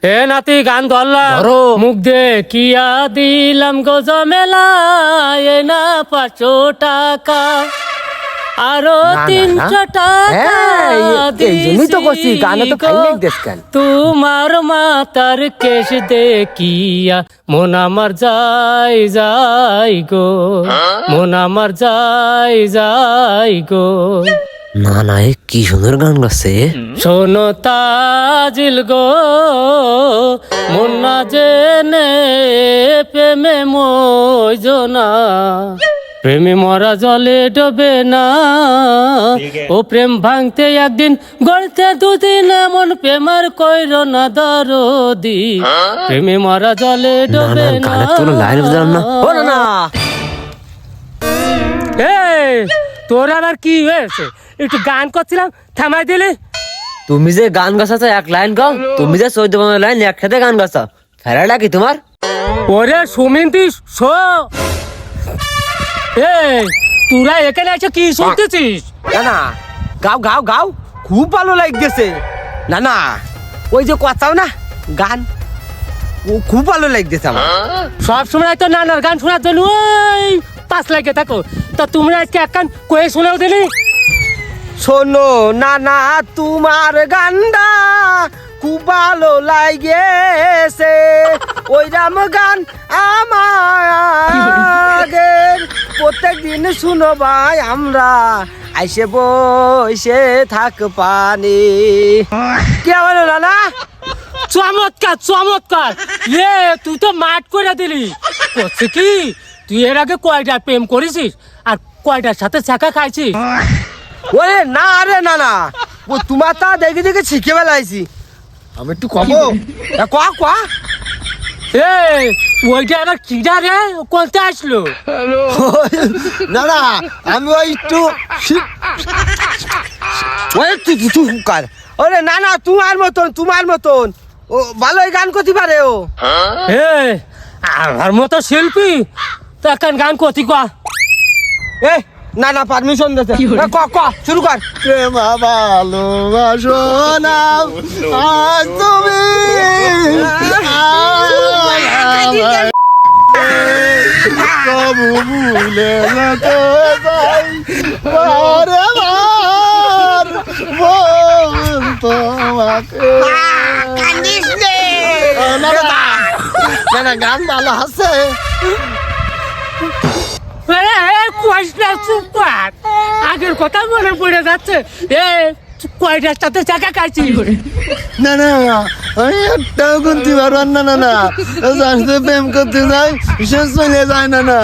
এ নাতি গান ধরলা মুখ দে কিয়া দিলাম গো জমেলা এ না 500 টাকা আরো 300 টাকা তোমার মাতার কেশ দেখিয়া মন আমার যাই যাই গো মন আমার যাই যাই গো। না না কি সুন্দর গান গাচ্ছে। শোনো তাজিল গো মন না জেনে প্রেমে মইজনা প্রেমে মরা জলে ডোবে না ও প্রেম ভাঙতে একদিন গড়তে দুদিন এমন প্রেমার কইর না দরদি প্রেমে মরা জলে ডোবে না। তোর আবার কি হয়েছে? একটু গান করছিলাম থামাই দিলে। তুমি যে গান গাছাছো এক লাইন গাও, তুমি যে 14 লাইন একসাথে গান গাছাও, ফেরাটা কি তোমার? ওরে সুমিন্দি শো তোরা এখানে এসে কি শুনতেছিস? না না গাও গাও গাও, খুব ভালো লাগতেছে। না না ওই যে কথাও না গান ও খুব ভালো লাগতেছে আমার। সব সময় তো নানার গান শোনার জন্য ওই 5 লাগে থাকো, তা তোমরা আজকে এক গান কয়ে শোনাও দিলি। শোনো না না তোমার গানটা খুব ভালো লাগেছে, ওই রাম গান আমার প্রত্যেক দিন শুনো ভাই আমরা আইসে বসে থাক পানি। কে বলো না? চমৎকার চমৎকার, তুই তো মাঠ করে দিলি। করছে কি তুই এর আগে কয়টা প্রেম করেছিস আর কয়টার সাথে চাকা খাইছিস? ওরে না রে না না, ও তোমার তা দেখে দেখে শিখে বেলাইছি আমি। একটু কব কোয়া কোয়া। ওইটা আবার কিডা রে কোনতে আসলো? না না আমি ওই একটু কার। ওরে না না তোমার মতন ও ভালোই গান করতে পারে ও। আমার মতো শিল্পী তো এখন গান করতি কা? না না পারমিশন দিতে ক ক শুরু কর। প্রেম ভালোবাসো না আজ তুমি কবু ভুলে যেতে যাই বারে বার বল তোমাকে। না না গান ভালো আছে। আগের কথা মনে পড়ে যাচ্ছে। কয়টার সাথে চাকা খাইছি? না না আমি একটাও করতে পারবার না। না না সাথে প্রেম করতে যাই শেষ চলে যায়। না না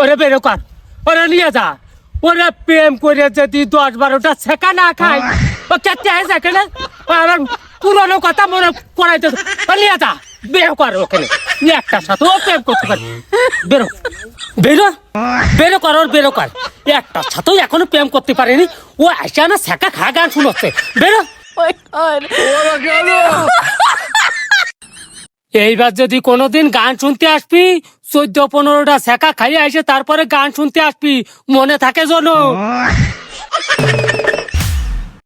ওরে বেরো কর, ওরে নিয়ে যা। ওরে প্রেম করে যদি 10-12টা ছেকা না খাই ও কেটে সেখানে আমার পুরোনো কথা মনে পড়াইতে নিয়ে যা। বেরো কর ওখানে, একটার সাথে ও প্রেম করতে পারি। বেরো বেরো বেরো কর, ওর বেরো কর। একটার সাথেও এখনো প্রেম করতে পারেনি, ও আসে না ছেকা খা গান শুনোচ্ছে। বেরো। এইবার যদি কোনোদিন গান শুনতে আসবি 14-15টা ছেকা খাইয়ে আসে তারপরে গান শুনতে আসবি, মনে থাকে জানো?